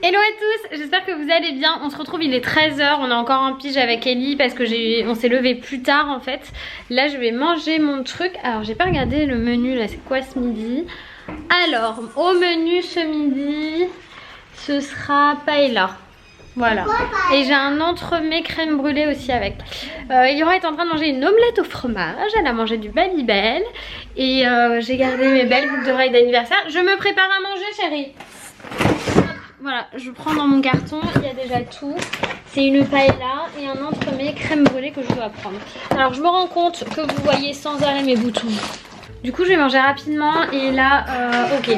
Hello à tous, j'espère que vous allez bien. On se retrouve, il est 13 h, on est encore en pige avec Ellie parce que on s'est levé plus tard en fait. Là je vais manger mon truc. Alors j'ai pas regardé le menu là, c'est quoi ce midi? Alors au menu ce midi, ce sera paella. Voilà. Et j'ai un entremets crème brûlée aussi avec. Yora est en train de manger une omelette au fromage. Elle a mangé du Babybel. Et j'ai gardé mes belles boucles d'oreilles d'anniversaire. Je me prépare à manger chérie. Voilà, je prends dans mon carton, il y a déjà tout. C'est une paella et un entremets crème brûlée que je dois prendre. Alors je me rends compte que vous voyez sans arrêt mes boutons. Du coup je vais manger rapidement et là, ok.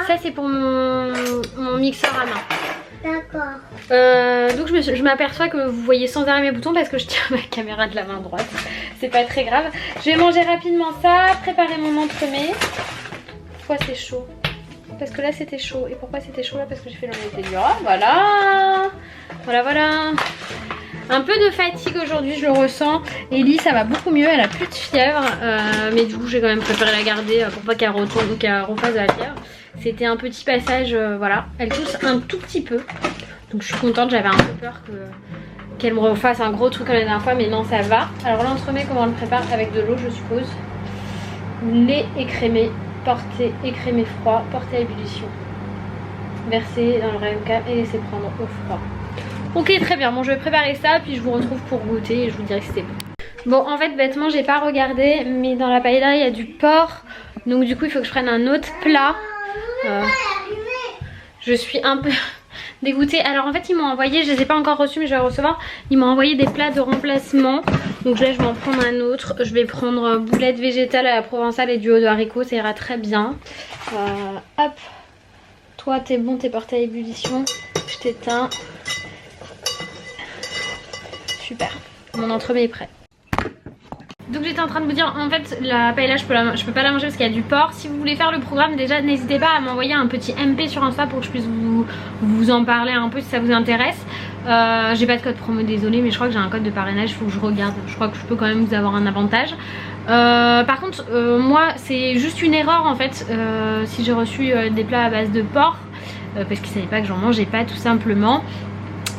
Ça c'est pour mon mixeur à main. D'accord. Donc je m'aperçois que vous voyez sans arrêt mes boutons parce que je tiens ma caméra de la main droite. C'est pas très grave. Je vais manger rapidement ça, préparer mon entremets. Pourquoi c'est chaud? Parce que là c'était chaud. Et pourquoi c'était chaud là? Parce que j'ai fait l'omelette des Yora. Voilà. Voilà. Un peu de fatigue aujourd'hui, je le ressens. Ellie ça va beaucoup mieux, elle a plus de fièvre. Mais du coup j'ai quand même préféré la garder pour pas qu'elle retourne, qu'elle refasse de la fièvre. C'était un petit passage, voilà. Elle tousse un tout petit peu. Donc je suis contente, j'avais un peu peur qu'elle me refasse un gros truc comme la dernière fois. Mais non ça va. Alors l'entremet comment on le prépare? Avec de l'eau je suppose. Lait écrémé. Porter écrémé froid, porter à ébullition. Verser dans le RMK et laisser prendre au froid. Ok très bien, bon je vais préparer ça puis je vous retrouve pour goûter et je vous dirai si c'était bon. Bon en fait bêtement j'ai pas regardé mais dans la paella il y a du porc. Donc du coup il faut que je prenne un autre plat. Je suis un peu dégoûtée. Alors en fait ils m'ont envoyé, je les ai pas encore reçus mais je vais recevoir. Ils m'ont envoyé des plats de remplacement. Donc là je vais en prendre un autre. Je vais prendre boulettes végétales à la provençale et du haut de haricots, ça ira très bien. Hop. Toi t'es bon, t'es porté à ébullition. Je t'éteins. Super. Mon entremets est prêt. Donc j'étais en train de vous dire, en fait la paella je peux pas la manger parce qu'il y a du porc. Si vous voulez faire le programme déjà n'hésitez pas à m'envoyer un petit MP sur Insta pour que je puisse vous en parler un peu si ça vous intéresse. J'ai pas de code promo désolé mais je crois que j'ai un code de parrainage, il faut que je regarde. Je crois que je peux quand même vous avoir un avantage. Par contre moi c'est juste une erreur en fait si j'ai reçu des plats à base de porc parce qu'ils savaient pas que j'en mangeais pas tout simplement.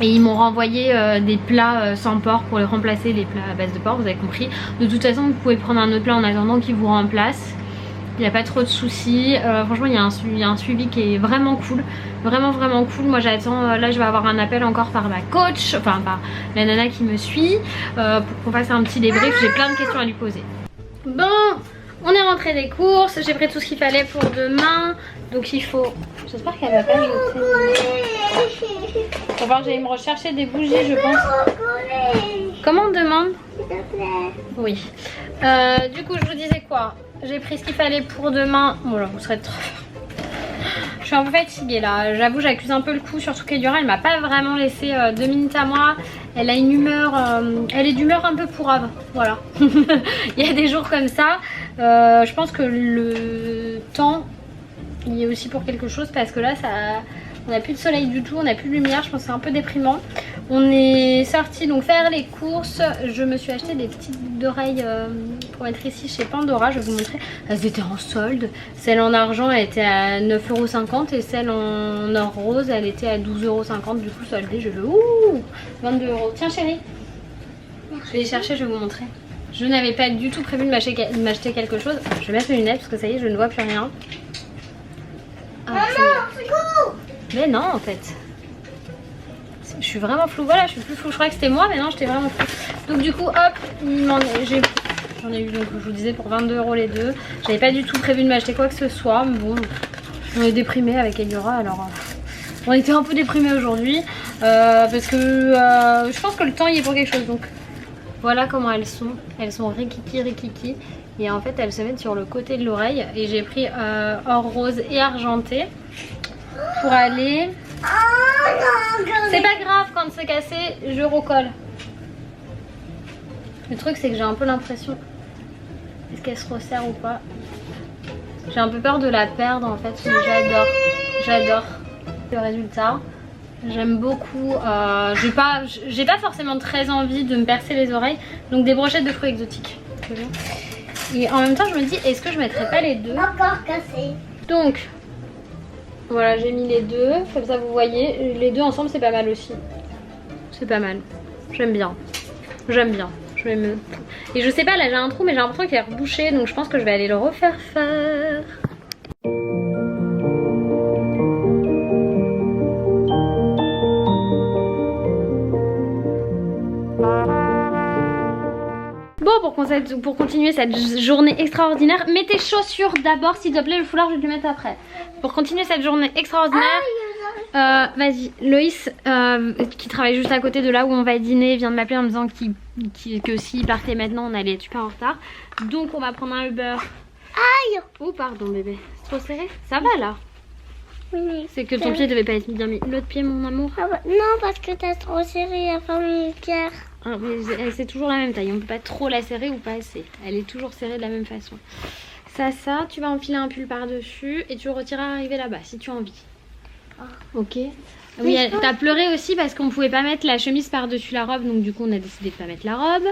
Et ils m'ont renvoyé des plats sans porc pour les remplacer les plats à base de porc, vous avez compris. De toute façon vous pouvez prendre un autre plat en attendant qu'ils vous remplacent. Il n'y a pas trop de soucis. Franchement il y a un suivi qui est vraiment cool. Vraiment cool. Moi j'attends, là je vais avoir un appel encore par ma coach, enfin par la nana qui me suit pour qu'on fasse un petit débrief. J'ai plein de questions à lui poser. Bon, on est rentré des courses. J'ai pris tout ce qu'il fallait pour demain. Donc il faut... J'espère qu'elle va pas jeter... Faut voir que j'aille me rechercher des bougies je pense. Comment on demande? S'il te plaît. Oui. Du coup je vous disais quoi? J'ai pris ce qu'il fallait pour demain. Bon là vous serez trop... Je suis un peu fatiguée là. J'avoue j'accuse un peu le coup. Surtout qu'Eliora elle m'a pas vraiment laissé 2 minutes à moi. Elle a une humeur... elle est d'humeur un peu pourrave. Voilà. Il y a des jours comme ça. Je pense que le temps il est aussi pour quelque chose. Parce que là on n'a plus de soleil du tout, on n'a plus de lumière, je pense que c'est un peu déprimant. On est sorti donc faire les courses. Je me suis acheté des petites boucles d'oreilles pour mettre ici chez Pandora, je vais vous montrer. Elles étaient en solde. Celle en argent elle était à 9,50 € et celle en or rose elle était à 12,50 €. Du coup soldée, je le... Ouh, 22 €. Tiens chérie, je vais les chercher, je vais vous montrer. Je n'avais pas du tout prévu de m'acheter quelque chose. Je vais mettre mes lunettes parce que ça y est je ne vois plus rien. Maman, c'est cool. Mais non en fait. Je suis vraiment floue. Voilà, je suis plus floue. Je croyais que c'était moi, mais non, j'étais vraiment floue. Donc du coup, hop, j'en ai eu donc je vous disais pour 22 € les deux. J'avais pas du tout prévu de m'acheter quoi que ce soit, mais bon, on est déprimés avec Eliora, alors on était un peu déprimés aujourd'hui parce que je pense que le temps y est pour quelque chose. Donc voilà comment elles sont. Elles sont rikiki. Et en fait, elles se mettent sur le côté de l'oreille. Et j'ai pris or rose et argenté pour aller... C'est pas grave, quand c'est cassé, je recolle. Le truc c'est que j'ai un peu l'impression, est-ce qu'elle se resserre ou pas? J'ai un peu peur de la perdre en fait, mais j'adore le résultat. J'aime beaucoup, j'ai pas forcément très envie de me percer les oreilles, donc des brochettes de fruits exotiques. Et en même temps je me dis, est-ce que je mettrais pas les deux? Encore cassé. Donc Voilà, j'ai mis les deux, comme ça vous voyez. Les deux ensemble, c'est pas mal aussi. C'est pas mal. J'aime bien. J'aime bien. Et je sais pas, là j'ai un trou, mais j'ai l'impression qu'il est rebouché, donc je pense que je vais aller le refaire faire. Bon, pour continuer cette journée extraordinaire, mets tes chaussures d'abord s'il te plaît, le foulard je vais te le mettre après. Pour continuer cette journée extraordinaire, vas-y, Loïs qui travaille juste à côté de là où on va dîner vient de m'appeler en me disant que s'il partait maintenant on allait être super en retard. Donc on va prendre un Uber. Aïe! Oh pardon bébé, c'est trop serré? Ça va là? Oui. C'est que ton pied devait pas être bien mis. L'autre pied mon amour? Ah bah, non parce que t'as trop serré la famille Pierre. Ah, mais c'est toujours la même taille, on peut pas trop la serrer ou pas assez. Elle est toujours serrée de la même façon. Ça, tu vas enfiler un pull par-dessus et tu le retireras arriver là-bas si tu as envie. Ok. Oui, t'as pleuré aussi parce qu'on pouvait pas mettre la chemise par-dessus la robe, donc du coup on a décidé de pas mettre la robe.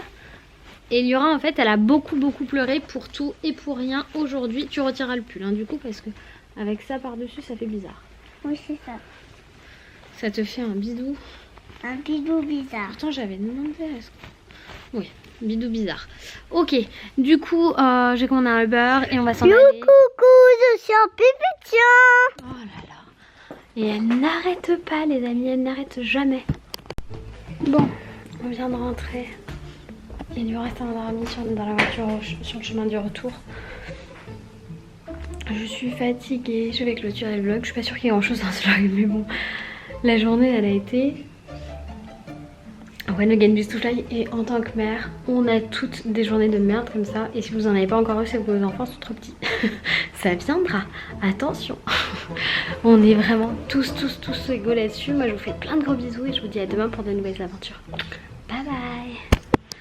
Et Liora en fait elle a beaucoup pleuré pour tout et pour rien aujourd'hui. Tu retireras le pull hein, du coup parce que avec ça par-dessus ça fait bizarre. Oui c'est ça. Ça te fait un bidou. Un bidou bizarre. Pourtant j'avais demandé à ce que... Oui, bidou bizarre. Ok, du coup j'ai commandé un Uber et on va s'en aller. Coucou, je suis en pépétian. Oh là là. Et elle n'arrête pas les amis, elle n'arrête jamais. Bon, on vient de rentrer. Il lui reste endormi dans la voiture sur le chemin du retour. Je suis fatiguée, je vais clôturer le vlog. Je suis pas sûre qu'il y ait grand chose dans ce vlog, mais bon. La journée elle a été... One again du soleil et en tant que mère, on a toutes des journées de merde comme ça. Et si vous en avez pas encore eu, c'est que vos enfants sont trop petits. Ça viendra, attention. On est vraiment tous égaux là-dessus. Moi je vous fais plein de gros bisous et je vous dis à demain pour de nouvelles aventures. Bye bye.